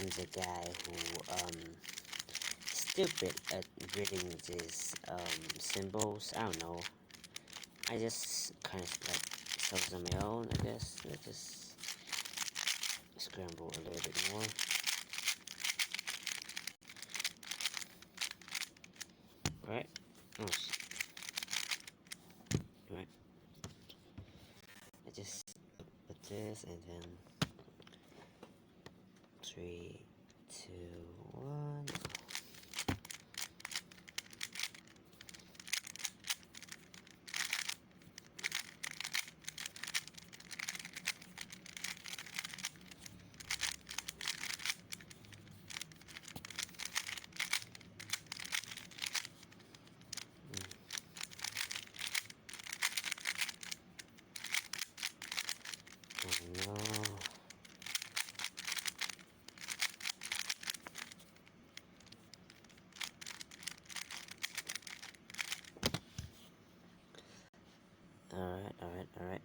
am the guy who stupid at reading these symbols. I don't know. I just kind of like self on my own, I guess. Let's just scramble a little bit more. Right? Oh shit. Right. I just put this and then 3, 2, 1. Oh no. Alright.